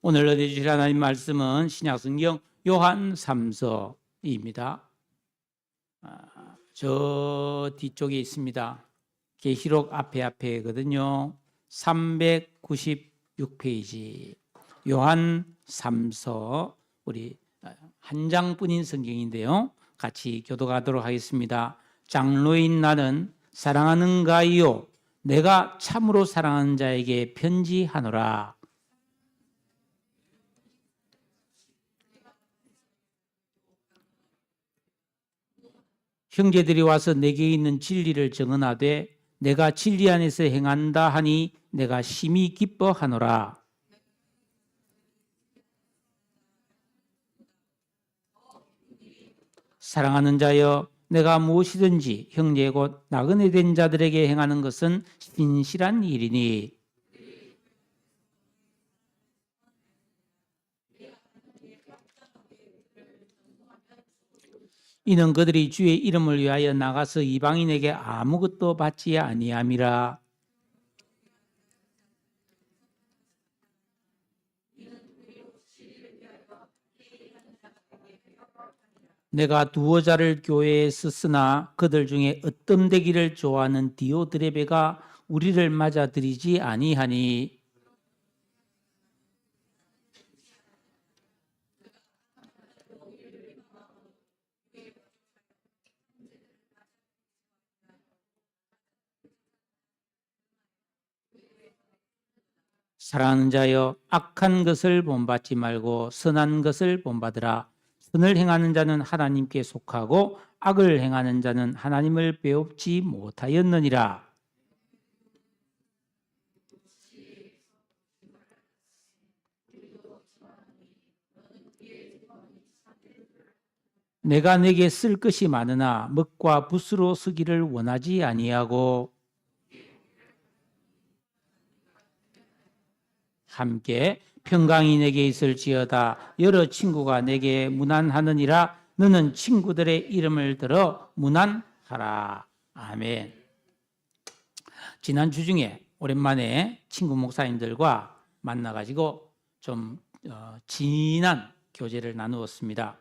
오늘 얻어주실 하나님 말씀은 신약성경 요한 3서입니다. 저 뒤쪽에 있습니다. 계시록 앞에거든요. 396페이지 요한 3서 우리 한 장뿐인 성경인데요. 같이 교독하도록 하겠습니다. 장로인 나는 사랑하는가요? 내가 참으로 사랑하는 자에게 편지하노라. 형제들이 와서 내게 있는 진리를 증언하되 내가 진리 안에서 행한다 하니 내가 심히 기뻐하노라. 사랑하는 자여, 내가 무엇이든지 형제 곧 나그네 된 자들에게 행하는 것은 신실한 일이니 이는 그들이 주의 이름을 위하여 나가서 이방인에게 아무것도 받지 아니함이라. 내가 두어 자를 교회에 썼으나 그들 중에 으뜸되기를 좋아하는 디오드레베가 우리를 맞아들이지 아니하니 사랑하는 자여, 악한 것을 본받지 말고 선한 것을 본받으라. 선을 행하는 자는 하나님께 속하고 악을 행하는 자는 하나님을 배웁지 못하였느니라. 내가 내게 쓸 것이 많으나 먹과 붓으로 쓰기를 원하지 아니하고 함께 평강이 내게 있을지어다. 여러 친구가 내게 문안하느니라. 너는 친구들의 이름을 들어 문안하라. 아멘. 지난주 중에 오랜만에 친구 목사님들과 만나가지고 좀 진한 교제를 나누었습니다.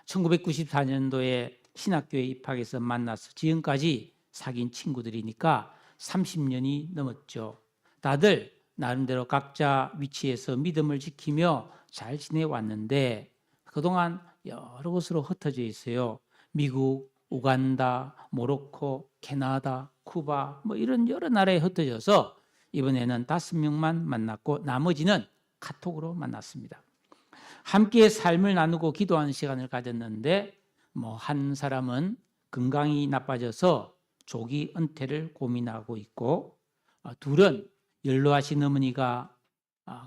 1994년도에 신학교에 입학해서 만나서 지금까지 사귄 친구들이니까 30년이 넘었죠. 다들 나름대로 각자 위치에서 믿음을 지키며 잘 지내왔는데 그동안 여러 곳으로 흩어져 있어요. 미국, 우간다, 모로코, 캐나다, 쿠바 이런 여러 나라에 흩어져서 이번에는 5명만 만났고 나머지는 카톡으로 만났습니다. 함께 삶을 나누고 기도하는 시간을 가졌는데 한 사람은 건강이 나빠져서 조기 은퇴를 고민하고 있고 둘은 연로하신 어머니가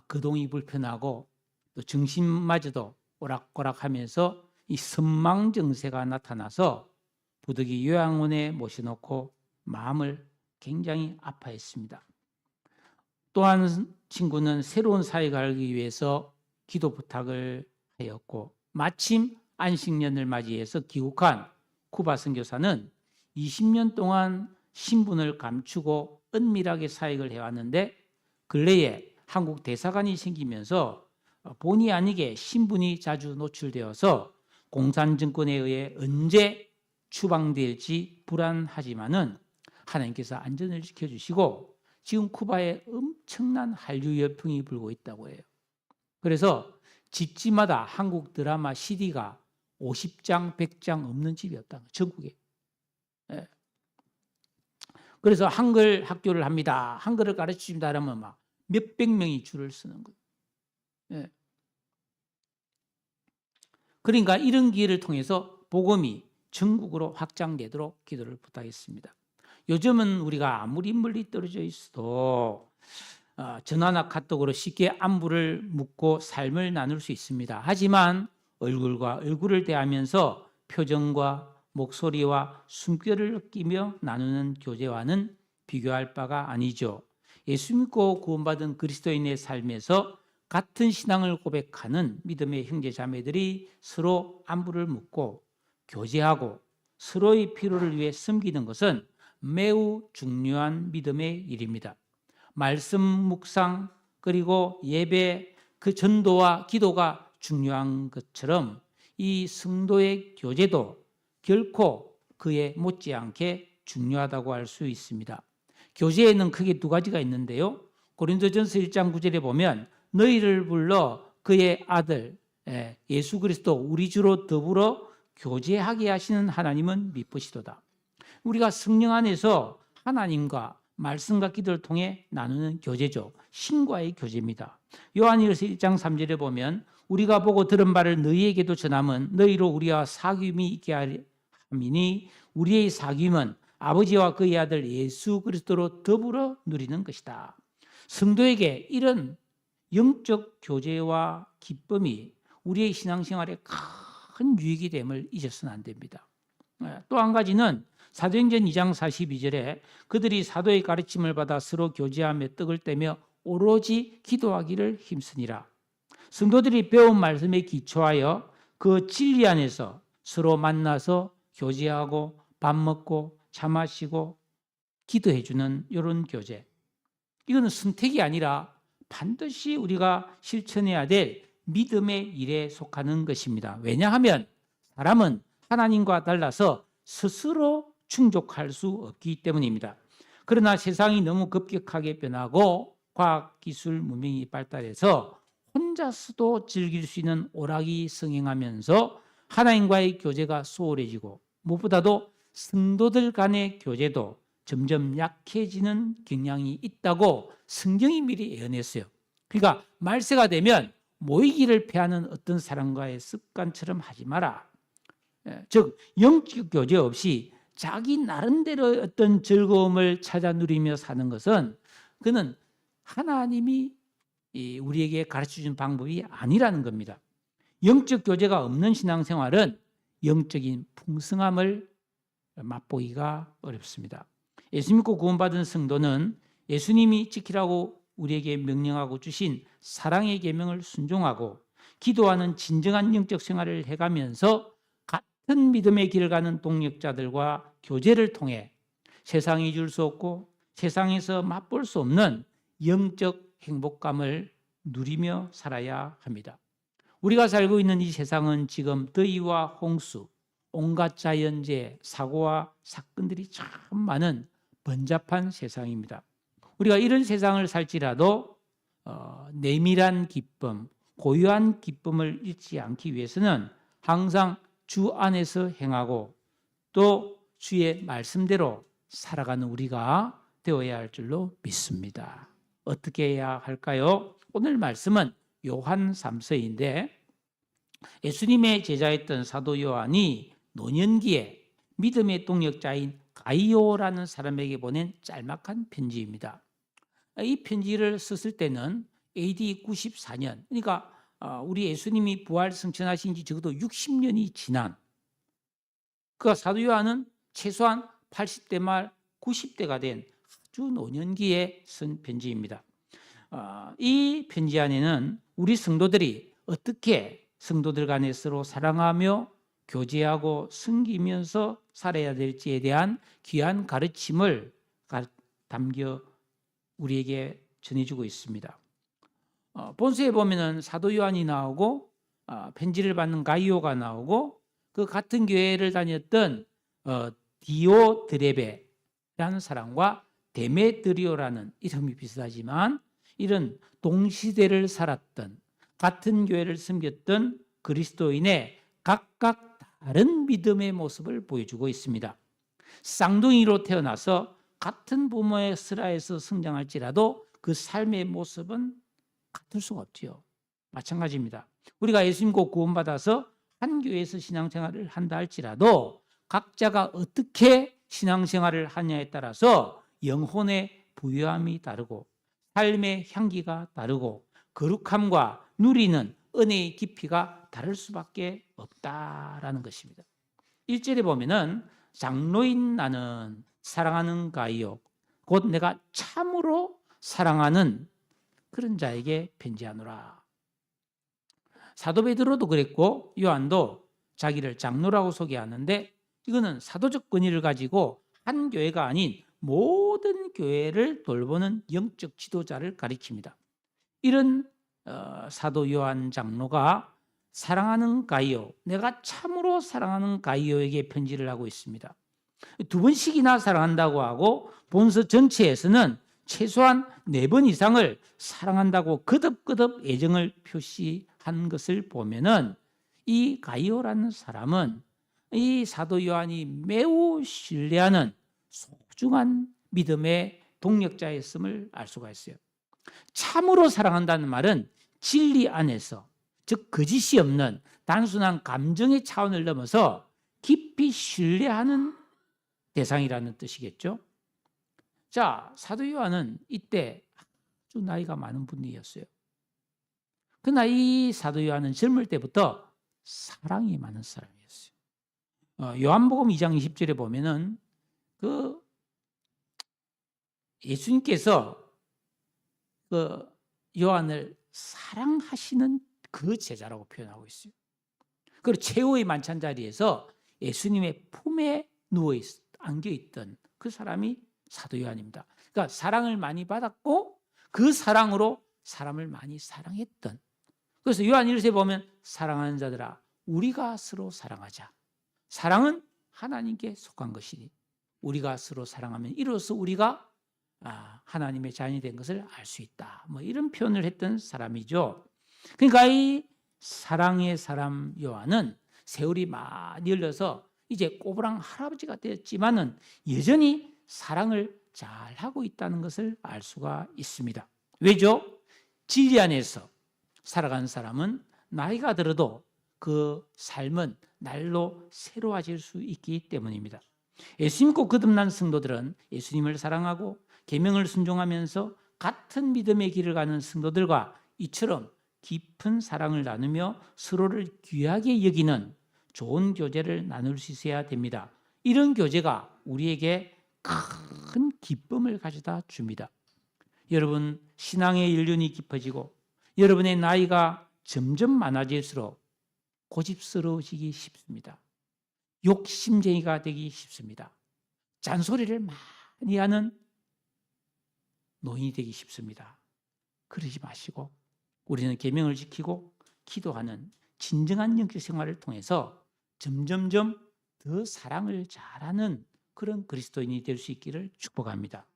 거동이 불편하고 또 정신마저도 오락가락하면서 이 선망증세가 나타나서 부득이 요양원에 모셔놓고 마음을 굉장히 아파했습니다. 또 한 친구는 새로운 사회가 알기 위해서 기도 부탁을 하였고 마침 안식년을 맞이해서 귀국한 쿠바 선교사는 20년 동안 신분을 감추고 은밀하게 사역을 해왔는데 근래에 한국 대사관이 생기면서 본의 아니게 신분이 자주 노출되어서 공산정권에 의해 언제 추방될지 불안하지만은 하나님께서 안전을 지켜주시고 지금 쿠바에 엄청난 한류 열풍이 불고 있다고 해요. 그래서 집집마다 한국 드라마 CD가 50장, 100장 없는 집이 없다. 전국에. 예. 그래서 한글 학교를 합니다. 한글을 가르쳐준다 하면 막 몇백 명이 줄을 서는 거예요. 예. 그러니까 이런 기회를 통해서 복음이 전국으로 확장되도록 기도를 부탁했습니다. 요즘은 우리가 아무리 멀리 떨어져 있어도 전화나 카톡으로 쉽게 안부를 묻고 삶을 나눌 수 있습니다. 하지만 얼굴과 얼굴을 대하면서 표정과 목소리와 숨결을 끼며 나누는 교제와는 비교할 바가 아니죠. 예수 믿고 구원받은 그리스도인의 삶에서 같은 신앙을 고백하는 믿음의 형제 자매들이 서로 안부를 묻고 교제하고 서로의 필요를 위해 섬기는 것은 매우 중요한 믿음의 일입니다. 말씀 묵상 그리고 예배 그 전도와 기도가 중요한 것처럼 이 성도의 교제도 결코 그에 못지않게 중요하다고 할 수 있습니다. 교제에는 크게 두 가지가 있는데요. 고린도전서 1장 9절에 보면 너희를 불러 그의 아들 예수 그리스도 우리 주로 더불어 교제하게 하시는 하나님은 미쁘시도다. 우리가 성령 안에서 하나님과 말씀과 기도를 통해 나누는 교제죠. 신과의 교제입니다. 요한일서 1장 3절에 보면 우리가 보고 들은 바를 너희에게도 전함은 너희로 우리와 사귐이 있게 함이니 우리의 사귐은 아버지와 그의 아들 예수 그리스도로 더불어 누리는 것이다. 성도에게 이런 영적 교제와 기쁨이 우리의 신앙생활에 큰 유익이 됨을 잊어서는 안 됩니다. 또 한 가지는 사도행전 2장 42절에 그들이 사도의 가르침을 받아 서로 교제하며 떡을 떼며 오로지 기도하기를 힘쓰니라. 성도들이 배운 말씀에 기초하여 그 진리 안에서 서로 만나서 교제하고 밥 먹고 차 마시고 기도해주는 이런 교제. 이거는 선택이 아니라 반드시 우리가 실천해야 될 믿음의 일에 속하는 것입니다. 왜냐하면 사람은 하나님과 달라서 스스로 충족할 수 없기 때문입니다. 그러나 세상이 너무 급격하게 변하고 과학기술 문명이 발달해서 혼자서도 즐길 수 있는 오락이 성행하면서 하나님과의 교제가 소홀해지고 무엇보다도 성도들 간의 교제도 점점 약해지는 경향이 있다고 성경이 미리 예언했어요. 그러니까 말세가 되면 모이기를 패하는 어떤 사람과의 습관처럼 하지 마라. 즉 영적 교제 없이 자기 나름대로 어떤 즐거움을 찾아 누리며 사는 것은 그는 하나님이 우리에게 가르쳐준 방법이 아니라는 겁니다. 영적 교제가 없는 신앙생활은 영적인 풍성함을 맛보기가 어렵습니다. 예수 믿고 구원받은 성도는 예수님이 지키라고 우리에게 명령하고 주신 사랑의 계명을 순종하고 기도하는 진정한 영적 생활을 해가면서 같은 믿음의 길을 가는 동역자들과 교제를 통해 세상이 줄 수 없고 세상에서 맛볼 수 없는 영적 행복감을 누리며 살아야 합니다. 우리가 살고 있는 이 세상은 지금 더위와 홍수, 온갖 자연재해, 사고와 사건들이 참 많은 번잡한 세상입니다. 우리가 이런 세상을 살지라도 내밀한 기쁨, 고유한 기쁨을 잃지 않기 위해서는 항상 주 안에서 행하고 또 주의 말씀대로 살아가는 우리가 되어야 할 줄로 믿습니다. 어떻게 해야 할까요? 오늘 말씀은 요한 3서인데 예수님의 제자였던 사도 요한이 노년기에 믿음의 동역자인 가이오라는 사람에게 보낸 짤막한 편지입니다. 이 편지를 썼을 때는 AD 94년, 그러니까 우리 예수님이 부활 승천하신 지 적어도 60년이 지난, 그러니까 사도 요한은 최소한 80대 말 90대가 된 아주 노년기에 쓴 편지입니다. 이 편지 안에는 우리 성도들이 어떻게 성도들 간에 서로 사랑하며 교제하고 섬기면서 살아야 될지에 대한 귀한 가르침을 담겨 우리에게 전해주고 있습니다. 본서에 보면은 사도 요한이 나오고 편지를 받는 가이오가 나오고 그 같은 교회를 다녔던 디오드레베라는 사람과 데메드리오라는 이름이 비슷하지만 이런 동시대를 살았던 같은 교회를 섬겼던 그리스도인의 각각 다른 믿음의 모습을 보여주고 있습니다. 쌍둥이로 태어나서 같은 부모의 슬하에서 성장할지라도 그 삶의 모습은 같을 수가 없지요. 마찬가지입니다. 우리가 예수 믿고 구원받아서 한 교회에서 신앙생활을 한다 할지라도 각자가 어떻게 신앙생활을 하냐에 따라서 영혼의 부유함이 다르고 삶의 향기가 다르고 거룩함과 누리는 은혜의 깊이가 다를 수밖에 없다라는 것입니다. 1절에 보면은 장로인 나는 사랑하는 가이오 곧 내가 참으로 사랑하는 그런 자에게 편지하노라. 사도 베드로도 그랬고 요한도 자기를 장로라고 소개하는데 이거는 사도적 권위를 가지고 한 교회가 아닌 모든 교회를 돌보는 영적 지도자를 가리킵니다. 이런 사도 요한 장로가 사랑하는 가이오, 내가 참으로 사랑하는 가이오에게 편지를 하고 있습니다. 2번씩이나 사랑한다고 하고 본서 전체에서는 최소한 4번 이상을 사랑한다고 거듭거듭 애정을 표시한 것을 보면은 이 가이오라는 사람은 이 사도 요한이 매우 신뢰하는 소중한 믿음의 동력자였음을 알 수가 있어요. 참으로 사랑한다는 말은 진리 안에서, 즉 거짓이 없는 단순한 감정의 차원을 넘어서 깊이 신뢰하는 대상이라는 뜻이겠죠. 자, 사도 요한은 이때 아주 나이가 많은 분이었어요. 그러나 이 사도 요한은 젊을 때부터 사랑이 많은 사람이었어요. 요한복음 2장 20절에 보면은 그 예수님께서 그 요한을 사랑하시는 그 제자라고 표현하고 있어요. 그리고 최후의 만찬 자리에서 예수님의 품에 안겨있던 그 사람이 사도 요한입니다. 그러니까 사랑을 많이 받았고 그 사랑으로 사람을 많이 사랑했던. 그래서 요한 1세 보면 사랑하는 자들아 우리가 서로 사랑하자. 사랑은 하나님께 속한 것이니 우리가 서로 사랑하면 이로써 우리가 하나님의 자녀이 된 것을 알 수 있다. 뭐 이런 표현을 했던 사람이죠. 그러니까 이 사랑의 사람 요한은 세월이 많이 흘러서 이제 꼬부랑 할아버지가 되었지만은 여전히 사랑을 잘 하고 있다는 것을 알 수가 있습니다. 왜죠? 진리 안에서 살아가는 사람은 나이가 들어도 그 삶은 날로 새로워질 수 있기 때문입니다. 예수 믿고 거듭난 성도들은 예수님을 사랑하고 계명을 순종하면서 같은 믿음의 길을 가는 성도들과 이처럼 깊은 사랑을 나누며 서로를 귀하게 여기는 좋은 교제를 나눌 수 있어야 됩니다. 이런 교제가 우리에게 큰 기쁨을 가져다 줍니다. 여러분, 신앙의 연륜이 깊어지고 여러분의 나이가 점점 많아질수록 고집스러워지기 쉽습니다. 욕심쟁이가 되기 쉽습니다. 잔소리를 많이 하는 노인이 되기 쉽습니다. 그러지 마시고 우리는 계명을 지키고 기도하는 진정한 영적 생활을 통해서 점점점 더 사랑을 잘하는 그런 그리스도인이 될 수 있기를 축복합니다.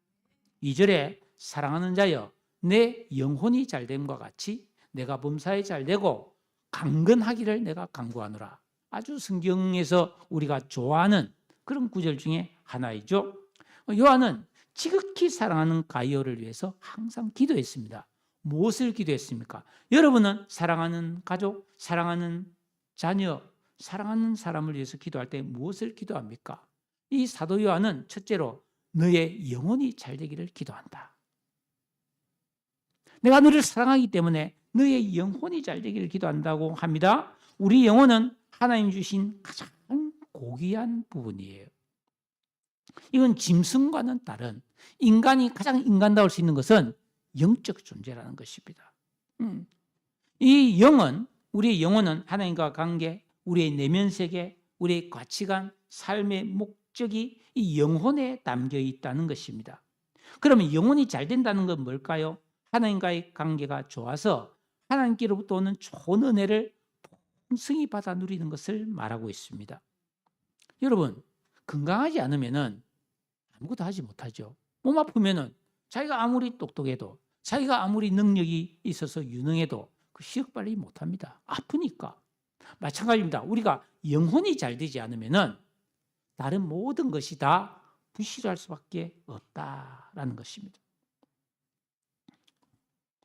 2절에 사랑하는 자여 내 영혼이 잘됨과 같이 내가 범사에 잘되고 강건하기를 내가 간구하노라. 아주 성경에서 우리가 좋아하는 그런 구절 중에 하나이죠. 요한은 지극히 사랑하는 가이오를 위해서 항상 기도했습니다. 무엇을 기도했습니까? 여러분은 사랑하는 가족, 사랑하는 자녀, 사랑하는 사람을 위해서 기도할 때 무엇을 기도합니까? 이 사도 요한은 첫째로 너의 영혼이 잘 되기를 기도한다. 내가 너를 사랑하기 때문에 너의 영혼이 잘 되기를 기도한다고 합니다. 우리 영혼은 하나님 주신 가장 고귀한 부분이에요. 이건 짐승과는 다른 인간이 가장 인간다울 수 있는 것은 영적 존재라는 것입니다. 이 영은 우리의 영혼은 하나님과 관계, 우리의 내면 세계, 우리의 가치관, 삶의 목적이 이 영혼에 담겨 있다는 것입니다. 그러면 영혼이 잘 된다는 건 뭘까요? 하나님과의 관계가 좋아서 하나님께로부터 오는 좋은 은혜를 풍성히 받아 누리는 것을 말하고 있습니다. 여러분, 건강하지 않으면은 아무것도 하지 못하죠. 몸 아프면은 자기가 아무리 똑똑해도 자기가 아무리 능력이 있어서 유능해도 그 시력 발휘 못합니다. 아프니까. 마찬가지입니다. 우리가 영혼이 잘 되지 않으면은 다른 모든 것이 다 부실할 수밖에 없다라는 것입니다.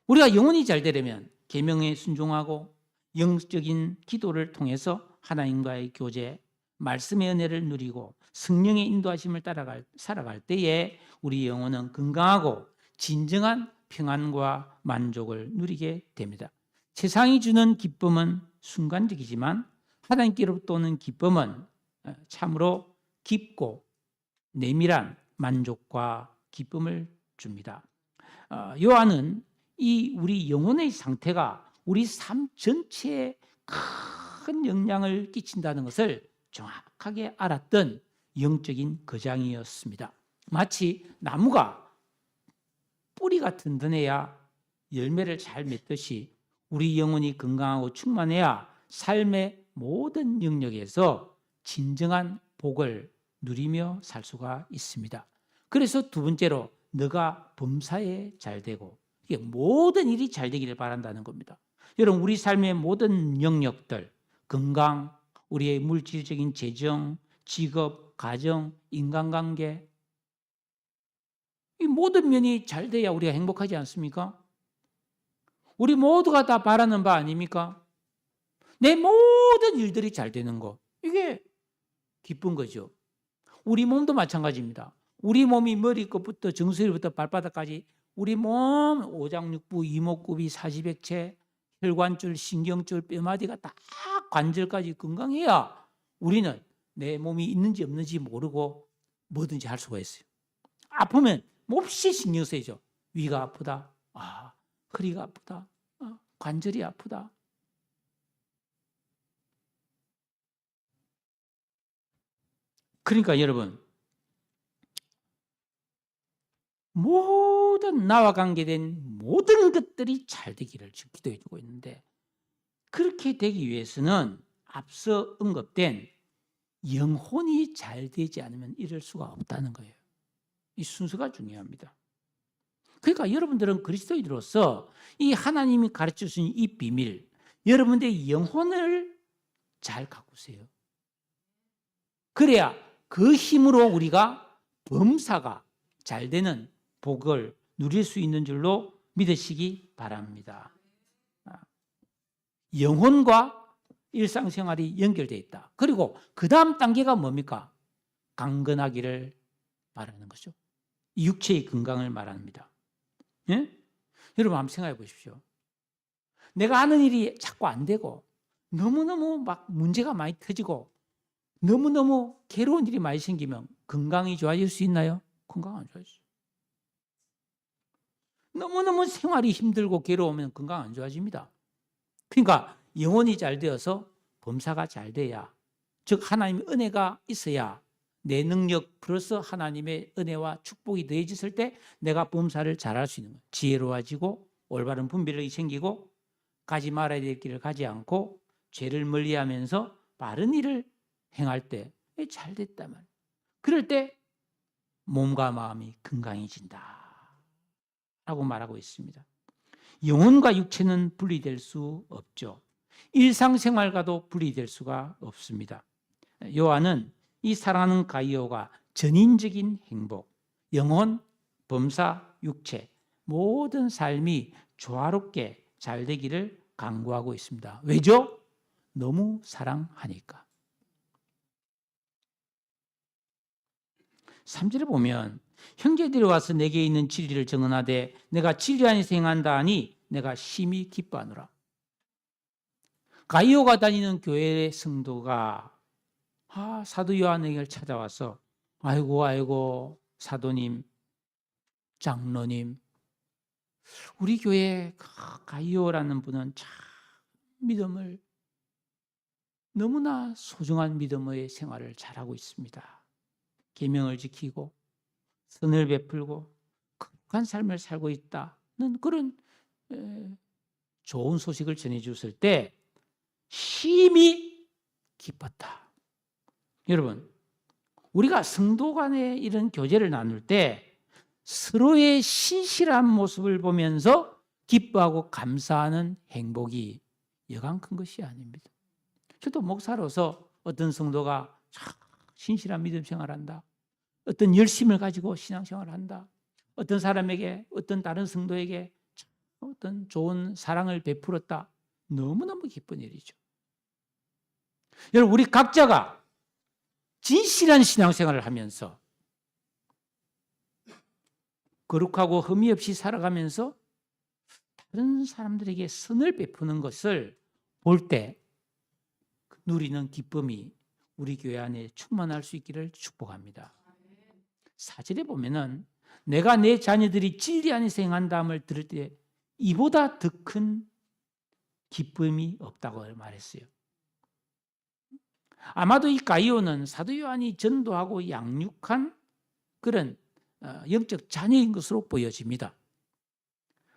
우리가 영혼이 잘 되려면 계명에 순종하고 영적인 기도를 통해서 하나님과의 교제, 말씀의 은혜를 누리고 성령의 인도하심을 살아갈 때에 우리 영혼은 건강하고 진정한 평안과 만족을 누리게 됩니다. 세상이 주는 기쁨은 순간적이지만 하나님께로부터 오는 기쁨은 참으로 깊고 내밀한 만족과 기쁨을 줍니다. 요한은 이 우리 영혼의 상태가 우리 삶 전체에 큰 영향을 끼친다는 것을 정확하게 알았던 영적인 거장이었습니다. 마치 나무가 뿌리가 든든해야 열매를 잘 맺듯이 우리 영혼이 건강하고 충만해야 삶의 모든 영역에서 진정한 복을 누리며 살 수가 있습니다. 그래서 두 번째로 너가 범사에 잘 되고, 이게 모든 일이 잘 되기를 바란다는 겁니다. 여러분, 우리 삶의 모든 영역들, 건강, 우리의 물질적인 재정, 직업, 가정, 인간관계, 이 모든 면이 잘 돼야 우리가 행복하지 않습니까? 우리 모두가 다 바라는 바 아닙니까? 내 모든 일들이 잘 되는 거, 이게 기쁜 거죠. 우리 몸도 마찬가지입니다. 우리 몸이 머리끝부터 정수리부터 발바닥까지 우리 몸 오장육부, 이목구비, 사지백체, 혈관줄, 신경줄, 뼈마디가 다 관절까지 건강해야 우리는 내 몸이 있는지 없는지 모르고 뭐든지 할 수가 있어요. 아프면 몹시 신경 쓰이죠. 위가 아프다, 허리가 아프다, 관절이 아프다. 그러니까 여러분, 모든 나와 관계된 모든 것들이 잘 되기를 기도해 주고 있는데, 그렇게 되기 위해서는 앞서 언급된 영혼이 잘 되지 않으면 이럴 수가 없다는 거예요. 이 순서가 중요합니다. 그러니까 여러분들은 그리스도인으로서 이 하나님이 가르쳐 주신 이 비밀, 여러분들의 영혼을 잘 가꾸세요. 그래야 그 힘으로 우리가 범사가 잘 되는 복을 누릴 수 있는 줄로 믿으시기 바랍니다. 영혼과 일상생활이 연결되어 있다. 그리고 그 다음 단계가 뭡니까? 강건하기를 바라는 거죠. 육체의 건강을 말합니다. 예? 여러분 한번 생각해 보십시오. 내가 하는 일이 자꾸 안 되고 너무너무 막 문제가 많이 터지고 너무너무 괴로운 일이 많이 생기면 건강이 좋아질 수 있나요? 건강 안 좋아지죠. 너무너무 생활이 힘들고 괴로우면 건강 안 좋아집니다. 그러니까 영혼이 잘 되어서 범사가 잘 돼야, 즉 하나님의 은혜가 있어야 내 능력 플러스 하나님의 은혜와 축복이 더해졌을 때 내가 범사를 잘할 수 있는 거예요. 지혜로워지고 올바른 분별력이 생기고 가지 말아야 될 길을 가지 않고 죄를 멀리하면서 바른 일을 행할 때 잘 됐단 말이에요. 그럴 때 몸과 마음이 건강해진다 라고 말하고 있습니다. 영혼과 육체는 분리될 수 없죠. 일상생활과도 분리될 수가 없습니다. 요한은 이 사랑하는 가이오가 전인적인 행복, 영혼, 범사, 육체 모든 삶이 조화롭게 잘 되기를 간구하고 있습니다. 왜죠? 너무 사랑하니까. 3절에 보면 형제들이 와서 내게 있는 진리를 증언하되 내가 진리 안에서 행한다 하니 내가 심히 기뻐하노라. 가이오가 다니는 교회의 성도가 사도 요한에게 찾아와서 아이고 사도님, 장로님, 우리 교회 가이오라는 분은 참 믿음을, 너무나 소중한 믿음의 생활을 잘하고 있습니다. 계명을 지키고 선을 베풀고 거룩한 삶을 살고 있다는 그런 좋은 소식을 전해주었을 때 심히 기뻤다. 여러분, 우리가 성도 간의 이런 교제를 나눌 때 서로의 신실한 모습을 보면서 기뻐하고 감사하는 행복이 여간 큰 것이 아닙니다. 저도 목사로서 어떤 성도가 신실한 믿음 생활한다, 어떤 열심을 가지고 신앙생활을 한다, 어떤 사람에게, 어떤 다른 성도에게 어떤 좋은 사랑을 베풀었다, 너무너무 기쁜 일이죠. 여러분, 우리 각자가 진실한 신앙생활을 하면서 거룩하고 흠이 없이 살아가면서 다른 사람들에게 선을 베푸는 것을 볼 때 누리는 기쁨이 우리 교회 안에 충만할 수 있기를 축복합니다. 4절에 보면은 내가 내 자녀들이 진리 안에서 행한다함을 들을 때 이보다 더 큰 기쁨이 없다고 말했어요. 아마도 이 가이오는 사도 요한이 전도하고 양육한 그런 영적 자녀인 것으로 보여집니다.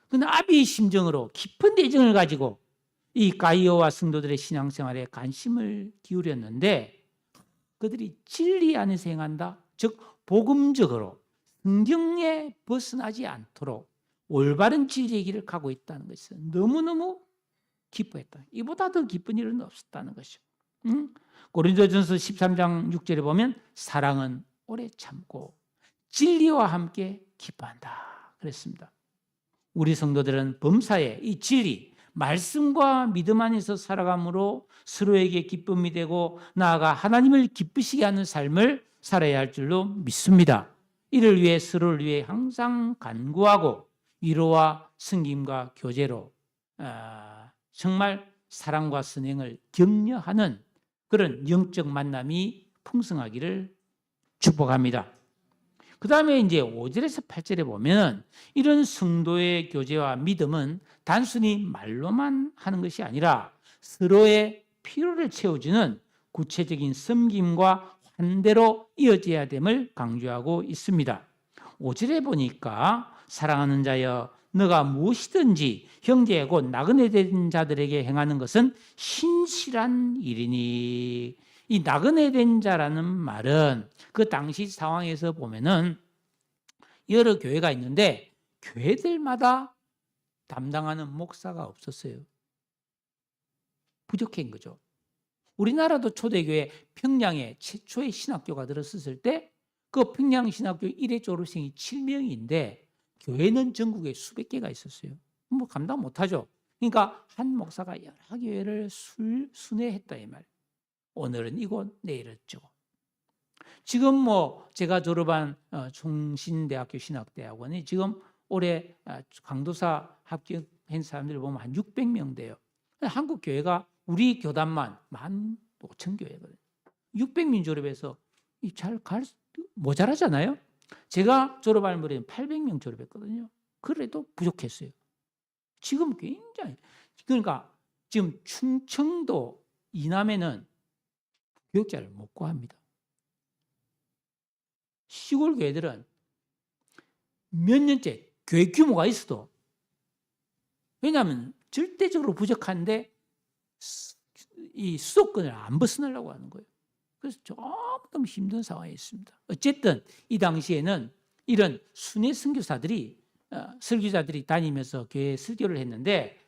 그러나 아비의 심정으로 깊은 애정을 가지고 이 가이오와 성도들의 신앙생활에 관심을 기울였는데 그들이 진리 안에서 행한다. 즉 복음적으로 성경에 벗어나지 않도록 올바른 진리의 길을 가고 있다는 것을 너무너무 기뻐했다. 이보다 더 기쁜 일은 없었다는 것이죠. 고린도전서 13장 6절에 보면 사랑은 오래 참고 진리와 함께 기뻐한다 그랬습니다. 우리 성도들은 범사에 이 진리, 말씀과 믿음 안에서 살아감으로 서로에게 기쁨이 되고 나아가 하나님을 기쁘시게 하는 삶을 살아야 할 줄로 믿습니다. 이를 위해 서로를 위해 항상 간구하고 위로와 섬김과 교제로 정말 사랑과 선행을 격려하는 그런 영적 만남이 풍성하기를 축복합니다. 그 다음에 이제 5절에서 8절에 보면 이런 성도의 교제와 믿음은 단순히 말로만 하는 것이 아니라 서로의 필요를 채워주는 구체적인 섬김과 환대로 이어져야 됨을 강조하고 있습니다. 5절에 보니까 사랑하는 자여 너가 무엇이든지 형제 곧 나그네 된 자들에게 행하는 것은 신실한 일이니. 이 나그네 된 자라는 말은 그 당시 상황에서 보면은 여러 교회가 있는데 교회들마다 담당하는 목사가 없었어요. 부족한 거죠. 우리나라도 초대교회 평양에 최초의 신학교가 들어섰을 때 그 평양 신학교 1회 졸업생이 7명인데 교회는 전국에 수백 개가 있었어요. 뭐 감당 못하죠. 그러니까 한 목사가 여러 교회를 순회했다 이 말. 오늘은 이곳, 내일은 저곳. 지금 뭐 제가 졸업한 총신대학교 신학대학원이 지금 올해 강도사 합격한 사람들 보면 한 600명 돼요. 한국 교회가 우리 교단만 15,000교회거든요. 600명 졸업해서 잘 모자라잖아요. 제가 졸업할 무렵에 800명 졸업했거든요. 그래도 부족했어요. 지금 굉장히 그러니까 지금 충청도 이남에는 교육자를 못 구합니다. 시골 교회들은 몇 년째 교회 규모가 있어도 왜냐하면 절대적으로 부족한데 이 수도권을 안 벗어나려고 하는 거예요. 그래서 조금 힘든 상황에 있습니다. 어쨌든 이 당시에는 이런 순회 선교사들이 설교자들이 다니면서 교회에 설교를 했는데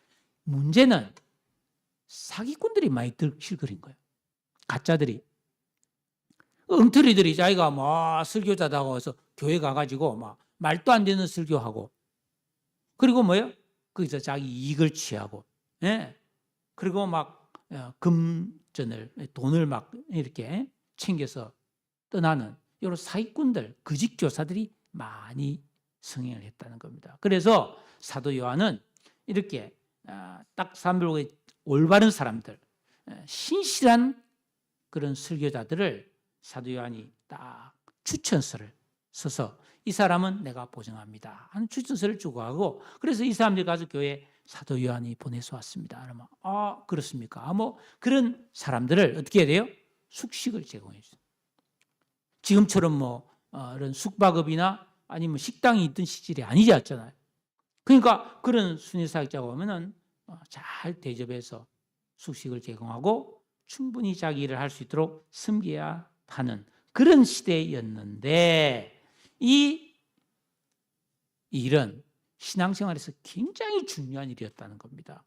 문제는 사기꾼들이 많이 들실거린 거예요. 가짜들이. 엉터리들이 자기가 막 설교자다고 해서 교회 가가지고 막 말도 안 되는 설교하고 그리고 뭐예요? 거기서 자기 이익을 취하고 그리고 막 금전을 돈을 막 이렇게 챙겨서 떠나는 이런 사기꾼들, 거짓 교사들이 많이 성행을 했다는 겁니다. 그래서 사도 요한은 이렇게 딱 사람들에게 올바른 사람들, 신실한 그런 설교자들을 사도 요한이 딱 추천서를 써서 이 사람은 내가 보증합니다 하는 추천서를 주고 하고 그래서 이 사람들이 가서 교회에 사도 요한이 보내서 왔습니다. 그러면 그렇습니까? 뭐 그런 사람들을 어떻게 해야 돼요? 숙식을 제공해 주세요. 지금처럼 뭐 이런 숙박업이나 아니면 식당이 있던 시절이 아니었잖아요. 그러니까 그런 순회사역자가 오면은 잘 대접해서 숙식을 제공하고 충분히 자기 일을 할 수 있도록 섬겨야 하는 그런 시대였는데 이 일은 신앙생활에서 굉장히 중요한 일이었다는 겁니다.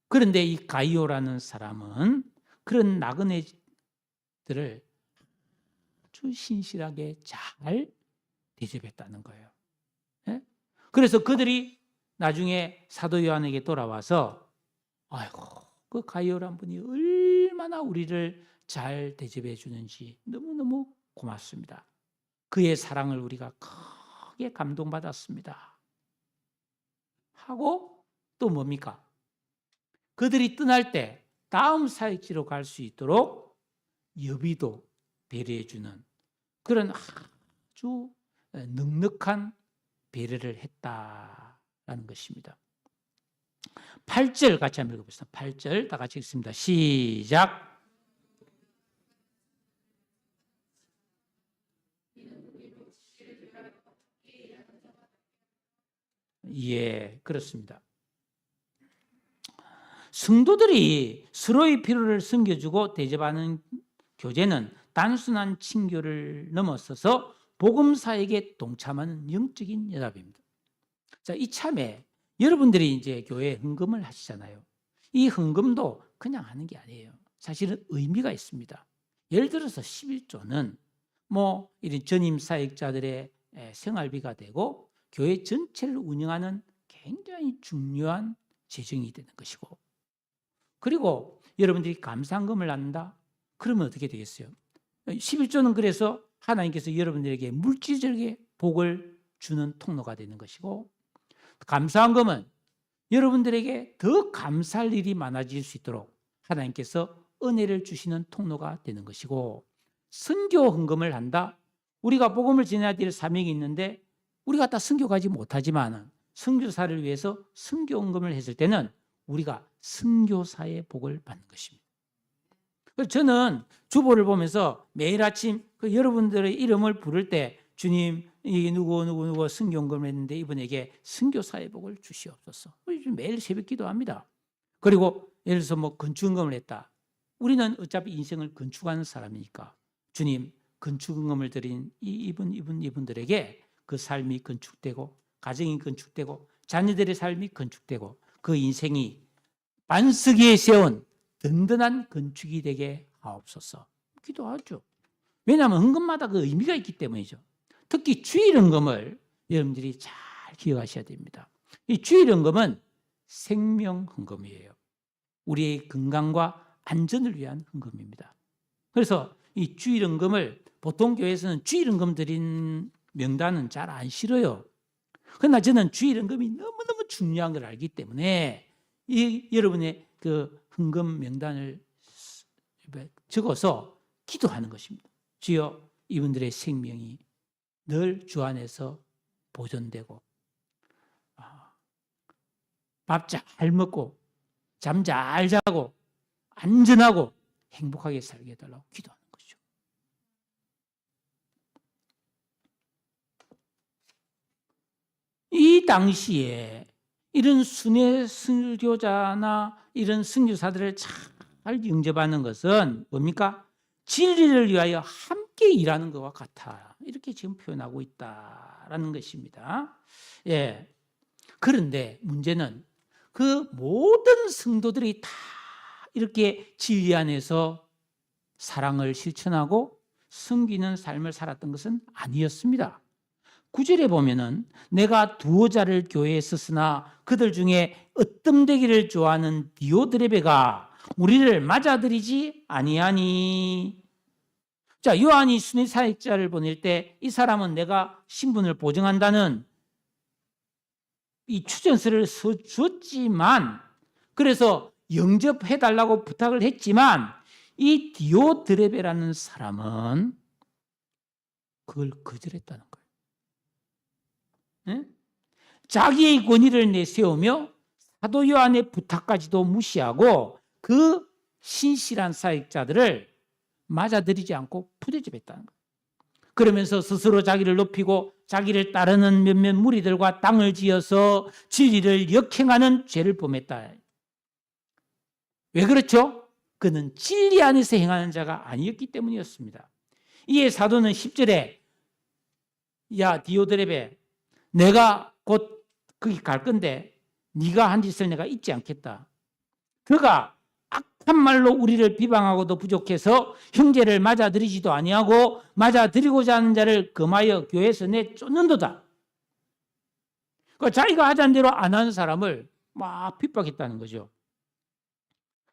그런데 이 가이오라는 사람은 그런 나그네들을 아주 신실하게 잘 대접했다는 거예요. 그래서 그들이 나중에 사도 요한에게 돌아와서 아이고 그 가이오란 분이 얼마나 우리를 잘 대접해 주는지 너무너무 고맙습니다. 그의 사랑을 우리가 크게 감동받았습니다. 하고 또 뭡니까? 그들이 떠날 때 다음 사역지로 갈 수 있도록 여비도 배려해 주는 그런 아주 넉넉한 배려를 했다라는 것입니다. 8절 같이 한번 읽어보겠습니다. 8절 다 같이 읽습니다. 시작. 예, 그렇습니다. 성도들이 서로의 필요를 섬겨주고 대접하는 교제는 단순한 친교를 넘어서서 복음사에게 동참하는 영적인 연합입니다. 자, 이참에 여러분들이 이제 교회에 헌금을 하시잖아요. 이 헌금도 그냥 하는 게 아니에요. 사실은 의미가 있습니다. 예를 들어서 11조는 뭐 이런 전임 사역자들의 생활비가 되고 교회 전체를 운영하는 굉장히 중요한 재정이 되는 것이고, 그리고 여러분들이 감사헌금을 한다? 그러면 어떻게 되겠어요? 11조는 그래서 하나님께서 여러분들에게 물질적인 복을 주는 통로가 되는 것이고, 감사헌금은 여러분들에게 더 감사할 일이 많아질 수 있도록 하나님께서 은혜를 주시는 통로가 되는 것이고, 선교 헌금을 한다? 우리가 복음을 전해야 될 사명이 있는데 우리가 다 선교 가지 못하지만 선교사를 위해서 선교 헌금을 했을 때는 우리가 선교사의 복을 받는 것입니다. 저는 주보를 보면서 매일 아침 여러분들의 이름을 부를 때 주님, 이게 누구 선교 헌금을 했는데 이분에게 선교사의 복을 주시옵소서. 매일 새벽 기도합니다. 그리고 예를 들어서 뭐 건축헌금을 했다. 우리는 어차피 인생을 건축하는 사람이니까 주님, 건축헌금을 드린 이분들에게 그 삶이 건축되고 가정이 건축되고 자녀들의 삶이 건축되고 그 인생이 반석 위에 세운 든든한 건축이 되게 하옵소서. 기도하죠. 왜냐하면 헌금마다 그 의미가 있기 때문이죠. 특히 주일헌금을 여러분들이 잘 기억하셔야 됩니다. 이 주일헌금은 생명헌금이에요. 우리의 건강과 안전을 위한 헌금입니다. 그래서 이 주일헌금을 보통 교회에서는 주일헌금 드린 명단은 잘 안 실어요. 그러나 저는 주일헌금이 너무너무 중요한 걸 알기 때문에 여러분의 그 헌금 명단을 적어서 기도하는 것입니다. 주여, 이분들의 생명이 늘 주 안에서 보존되고 밥 잘 먹고 잠 잘 자고 안전하고 행복하게 살게 해달라고 기도하는 거죠. 이 당시에 이런 순회 선교자나 이런 선교사들을 잘 영접하는 것은 뭡니까? 진리를 위하여 함께 일하는 것과 같아. 이렇게 지금 표현하고 있다라는 것입니다. 예. 그런데 문제는 그 모든 성도들이 다 이렇게 진리 안에서 사랑을 실천하고 섬기는 삶을 살았던 것은 아니었습니다. 9절에 보면은 내가 두어 자를 교회에 썼으나 그들 중에 으뜸되기를 좋아하는 디오드레베가 우리를 맞아들이지 아니하니. 자, 요한이 순위 사역자를 보낼 때 이 사람은 내가 신분을 보증한다는 이 추천서를 써주었지만, 그래서 영접해달라고 부탁을 했지만 이 디오드레베라는 사람은 그걸 거절했다는 거예요. 네? 자기의 권위를 내세우며 사도 요한의 부탁까지도 무시하고 그 신실한 사역자들을 맞아들이지 않고 푸대접했다는 거예요. 그러면서 스스로 자기를 높이고 자기를 따르는 몇몇 무리들과 땅을 지어서 진리를 역행하는 죄를 범했다. 왜 그렇죠? 그는 진리 안에서 행하는 자가 아니었기 때문이었습니다. 이에 사도는 10절에 야 디오드레베, 내가 곧 거기 갈 건데 네가 한 짓을 내가 잊지 않겠다. 그가 악한 말로 우리를 비방하고도 부족해서 형제를 맞아들이지도 아니하고 맞아들이고자 하는 자를 금하여 교회에서 내쫓는도다. 그러니까 자기가 하자는 대로 안 하는 사람을 막 핍박했다는 거죠.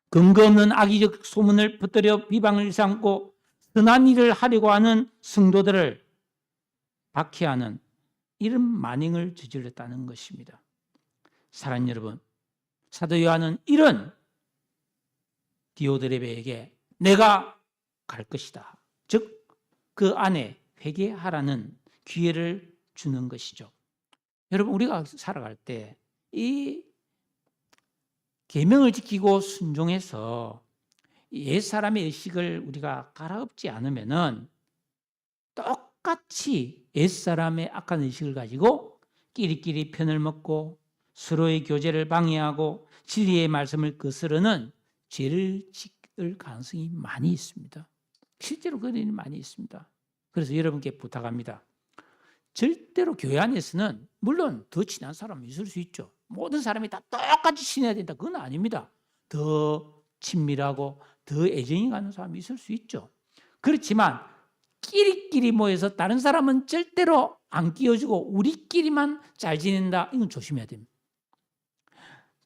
근거 없는 악의적 소문을 퍼뜨려 비방을 일삼고 선한 일을 하려고 하는 성도들을 박해하는 이런 만행을 저질렀다는 것입니다. 사랑하는 여러분, 사도 요한은 이런 디오드레베에게 내가 갈 것이다, 즉 그 안에 회개하라는 기회를 주는 것이죠. 여러분, 우리가 살아갈 때 이 계명을 지키고 순종해서 옛사람의 의식을 우리가 갈아엎지 않으면은 똑같이 옛사람의 악한 의식을 가지고 끼리끼리 편을 먹고 서로의 교제를 방해하고 진리의 말씀을 거스르는 죄를 지을 가능성이 많이 있습니다. 실제로 그런 일이 많이 있습니다. 그래서 여러분께 부탁합니다. 절대로 교회 안에서는 물론 더 친한 사람이 있을 수 있죠. 모든 사람이 다 똑같이 친해야 된다. 그건 아닙니다. 더 친밀하고 더 애정이 가는 사람이 있을 수 있죠. 그렇지만 끼리끼리 모여서 다른 사람은 절대로 안 끼워주고 우리끼리만 잘 지낸다. 이건 조심해야 됩니다.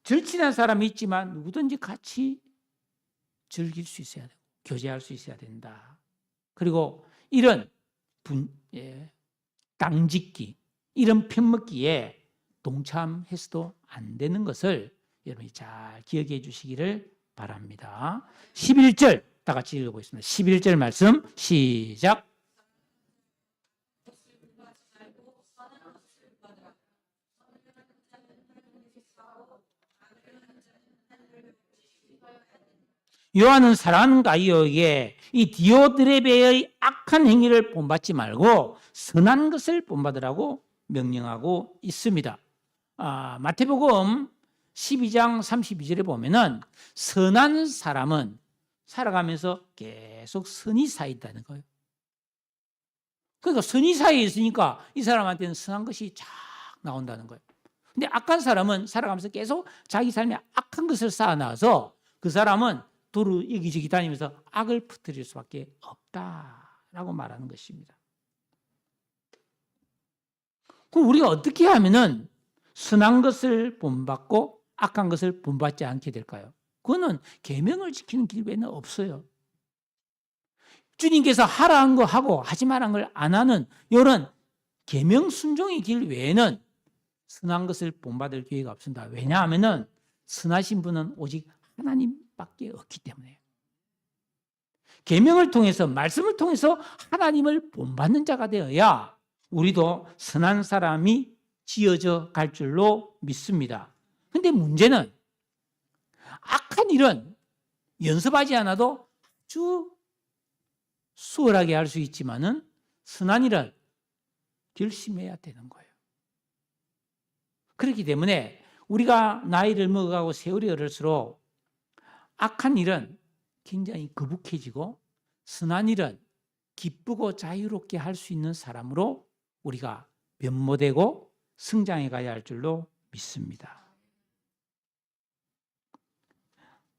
절친한 사람이 있지만 누구든지 같이 즐길 수 있어야 되고 교제할 수 있어야 된다. 그리고 이런 당짓기, 이런 편먹기에 동참해서도 안 되는 것을 여러분이 잘 기억해 주시기를 바랍니다. 11절 다 같이 읽어보겠습니다. 11절 말씀 시작. 요한은 사랑하는 가이오에게 이 디오드레베의 악한 행위를 본받지 말고 선한 것을 본받으라고 명령하고 있습니다. 마태복음 12장 32절에 보면은 선한 사람은 살아가면서 계속 선이 쌓인다는 거예요. 그러니까 선이 쌓여 있으니까 이 사람한테는 선한 것이 쫙 나온다는 거예요. 근데 악한 사람은 살아가면서 계속 자기 삶에 악한 것을 쌓아놔서 그 사람은 도로 여기저기 다니면서 악을 퍼뜨릴 수밖에 없다라고 말하는 것입니다. 그럼 우리가 어떻게 하면은 선한 것을 본받고 악한 것을 본받지 않게 될까요? 그거는 계명을 지키는 길 외에는 없어요. 주님께서 하라는 거 하고 하지 말라는 걸 안 하는 이런 계명 순종의 길 외에는 선한 것을 본받을 기회가 없습니다. 왜냐하면은 선하신 분은 오직 하나님밖에 없기 때문에요. 계명을 통해서 말씀을 통해서 하나님을 본받는 자가 되어야 우리도 선한 사람이 지어져 갈 줄로 믿습니다. 그런데 문제는 악한 일은 연습하지 않아도 아주 수월하게 할 수 있지만은 선한 일은 결심해야 되는 거예요. 그렇기 때문에 우리가 나이를 먹어가고 세월이 흐를수록 악한 일은 굉장히 거북해지고 선한 일은 기쁘고 자유롭게 할 수 있는 사람으로 우리가 변모되고 성장해 가야 할 줄로 믿습니다.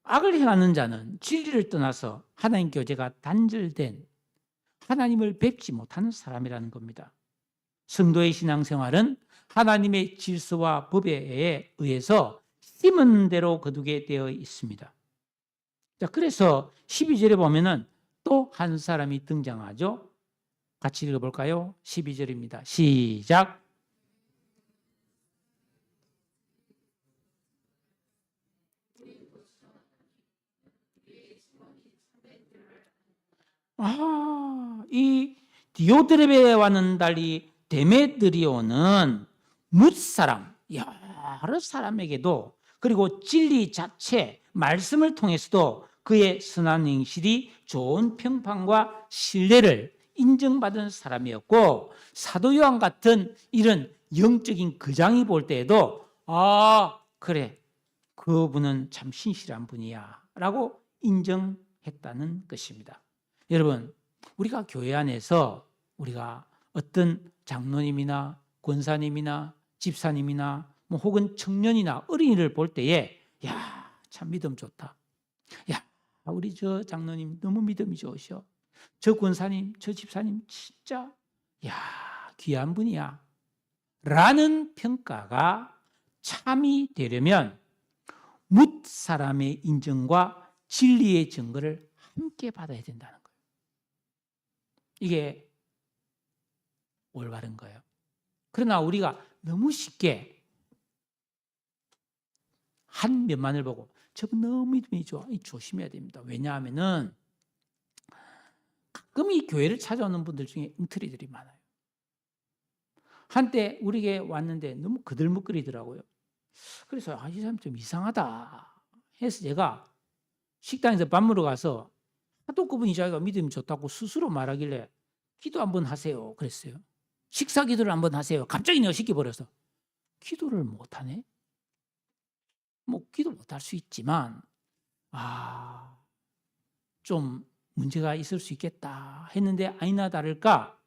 악을 행하는 자는 진리를 떠나서 하나님 교제가 단절된 하나님을 뵙지 못하는 사람이라는 겁니다. 성도의 신앙생활은 하나님의 질서와 법에 의해서 심은 대로 거두게 되어 있습니다. 자, 그래서 12절에 보면은 또 한 사람이 등장하죠. 같이 읽어볼까요? 12절입니다. 시작. 이 디오드레베와는 달리 데메드리오는 뭇사람, 여러 사람에게도 그리고 진리 자체, 말씀을 통해서도 그의 선한 행실이 좋은 평판과 신뢰를 인정받은 사람이었고 사도 요한 같은 이런 영적인 거장이 볼 때에도 그래, 그분은 참 신실한 분이야 라고 인정했다는 것입니다. 여러분, 우리가 교회 안에서 우리가 어떤 장로님이나 권사님이나 집사님이나 혹은 청년이나 어린이를 볼 때에 야, 참 믿음 좋다. 야, 우리 저 장로님 너무 믿음이 좋으셔. 저 권사님, 저 집사님 진짜 야, 귀한 분이야. 라는 평가가 참이 되려면 뭇 사람의 인정과 진리의 증거를 함께 받아야 된다는 거예요. 이게 올바른 거예요. 그러나 우리가 너무 쉽게 한 면만을 보고 저분 너무 믿음이 좋아. 조심해야 됩니다. 왜냐하면은 가끔 이 교회를 찾아오는 분들 중에 엉터리들이 많아요. 한때 우리에게 왔는데 너무 그들먹거리더라고요. 그래서 이 사람 좀 이상하다 해서 제가 식당에서 밥 먹으러 가서 하도 그분이 자기가 믿음이 좋다고 스스로 말하길래 기도 한번 하세요 그랬어요. 식사 기도를 한번 하세요. 갑자기 내가 시켜버려서 기도를 못하네. 뭐 기도 못할 수 있지만 좀 문제가 있을 수 있겠다 했는데 아니나 다를까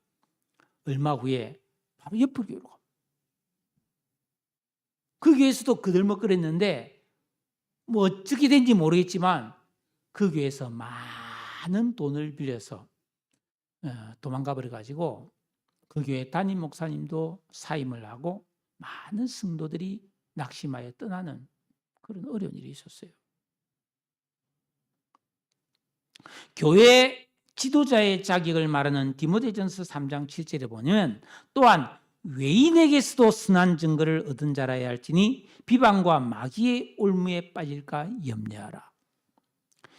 얼마 후에 바로 옆의 교회로 갑니다. 그 교회에서도 그들먹거렸는데 뭐 어떻게 된지 모르겠지만 그 교회에서 많은 돈을 빌려서 도망가 버려가지고 그 교회 담임 목사님도 사임을 하고 많은 성도들이 낙심하여 떠나는 그런 어려운 일이 있었어요. 교회 지도자의 자격을 말하는 디모데전서 3장 7절에 보면 또한 외인에게서도 선한 증거를 얻은 자라야 할지니 비방과 마귀의 올무에 빠질까 염려하라.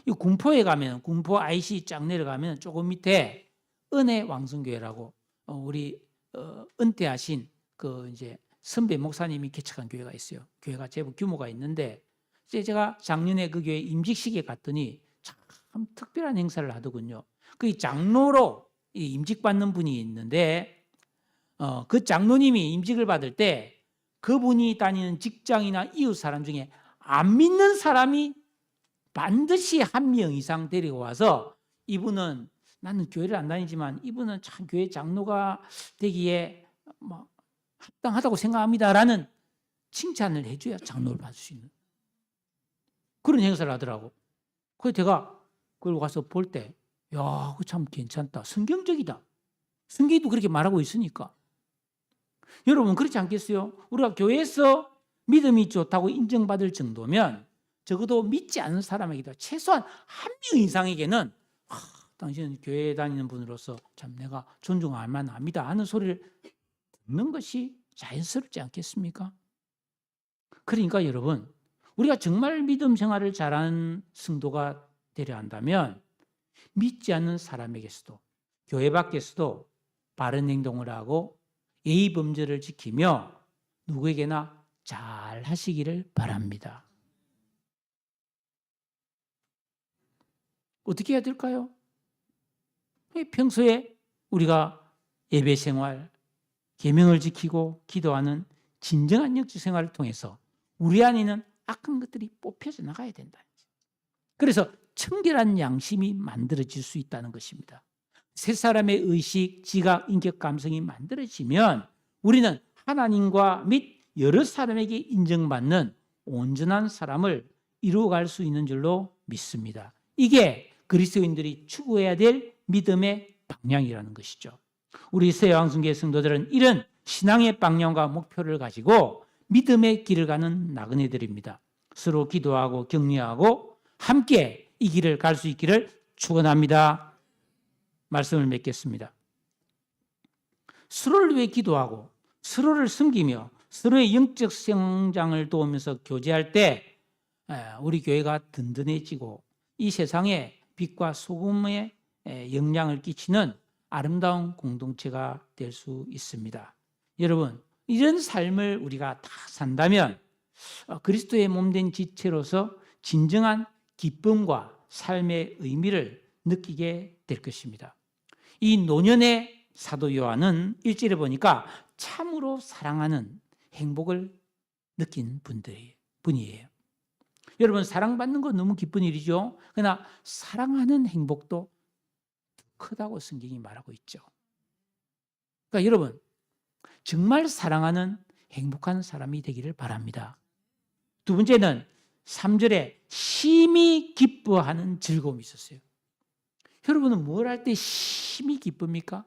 이 군포에 가면 군포 IC 쫙 내려가면 조금 밑에 은혜 왕성교회라고 우리 은퇴하신 그 이제 선배 목사님이 개척한 교회가 있어요. 교회가 제법 규모가 있는데 제가 작년에 그 교회 임직식에 갔더니 참 특별한 행사를 하더군요. 그 장로로 임직받는 분이 있는데 그 장로님이 임직을 받을 때 그분이 다니는 직장이나 이웃 사람 중에 안 믿는 사람이 반드시 한 명 이상 데리고 와서 이분은 나는 교회를 안 다니지만 이분은 참 교회 장로가 되기에 뭐 합당하다고 생각합니다라는 칭찬을 해줘야 장로를 받을 수 있는 그런 행사를 하더라고. 그래서 제가 그걸 가서 볼 때 야, 그거 참 괜찮다. 성경적이다. 성경도 그렇게 말하고 있으니까. 여러분 그렇지 않겠어요? 우리가 교회에서 믿음이 좋다고 인정받을 정도면 적어도 믿지 않는 사람에게도 최소한 한 명 이상에게는 당신은 교회에 다니는 분으로서 참 내가 존중할 만합니다 하는 소리를 듣는 것이 자연스럽지 않겠습니까? 그러니까 여러분 우리가 정말 믿음 생활을 잘하는 성도가 되려 한다면 믿지 않는 사람에게서도 교회 밖에서도 바른 행동을 하고 예의 범절을 지키며 누구에게나 잘 하시기를 바랍니다. 어떻게 해야 될까요? 평소에 우리가 예배 생활, 계명을 지키고 기도하는 진정한 영적 생활을 통해서 우리 안에 있는 악한 것들이 뽑혀져 나가야 된다. 그래서 청결한 양심이 만들어질 수 있다는 것입니다. 세 사람의 의식, 지각, 인격, 감성이 만들어지면 우리는 하나님과 및 여러 사람에게 인정받는 온전한 사람을 이루어갈 수 있는 줄로 믿습니다. 이게 그리스도인들이 추구해야 될 믿음의 방향이라는 것이죠. 우리 새왕성교회 성도들은 이런 신앙의 방향과 목표를 가지고 믿음의 길을 가는 나그네들입니다. 서로 기도하고 격려하고 함께 이 길을 갈 수 있기를 축원합니다. 말씀을 맺겠습니다. 서로를 위해 기도하고 서로를 섬기며 서로의 영적 성장을 도우면서 교제할 때 우리 교회가 든든해지고 이 세상에 빛과 소금의 영향을 끼치는 아름다운 공동체가 될 수 있습니다. 여러분, 이런 삶을 우리가 다 산다면 그리스도의 몸된 지체로서 진정한 기쁨과 삶의 의미를 느끼게 될 것입니다. 이 노년의 사도 요한은 1절에 보니까 참으로 사랑하는 행복을 느낀 분이에요. 여러분 사랑받는 건 너무 기쁜 일이죠. 그러나 사랑하는 행복도 크다고 성경이 말하고 있죠. 그러니까 여러분 정말 사랑하는 행복한 사람이 되기를 바랍니다. 두 번째는 3절에 심히 기뻐하는 즐거움이 있었어요. 여러분은 뭘 할 때 심히 기쁩니까?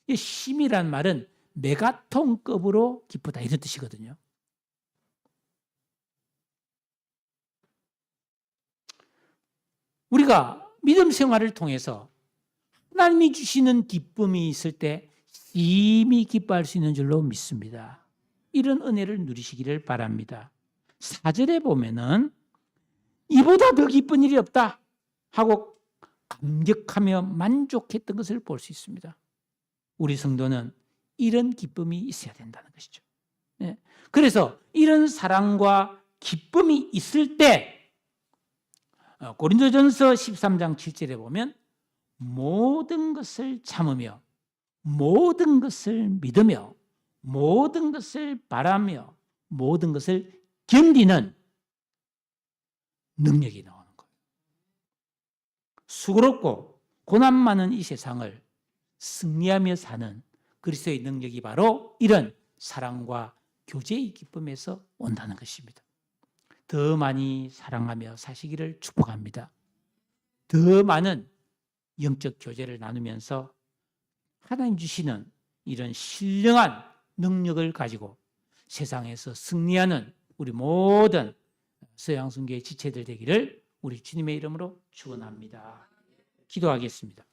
이 심이란 말은 메가톤급으로 기쁘다 이런 뜻이거든요. 우리가 믿음 생활을 통해서 하나님이 주시는 기쁨이 있을 때 심히 기뻐할 수 있는 줄로 믿습니다. 이런 은혜를 누리시기를 바랍니다. 4절에 보면은 이보다 더 기쁜 일이 없다 하고 감격하며 만족했던 것을 볼 수 있습니다. 우리 성도는 이런 기쁨이 있어야 된다는 것이죠. 그래서 이런 사랑과 기쁨이 있을 때 고린도전서 13장 7절에 보면 모든 것을 참으며 모든 것을 믿으며 모든 것을 바라며 모든 것을 견디는 능력이 나오는 거예요. 수고롭고 고난 많은 이 세상을 승리하며 사는 그리스도의 능력이 바로 이런 사랑과 교제의 기쁨에서 온다는 것입니다. 더 많이 사랑하며 사시기를 축복합니다. 더 많은 영적 교제를 나누면서 하나님 주시는 이런 신령한 능력을 가지고 세상에서 승리하는 우리 모든 서양순교의 지체들 되기를 우리 주님의 이름으로 축원합니다. 기도하겠습니다.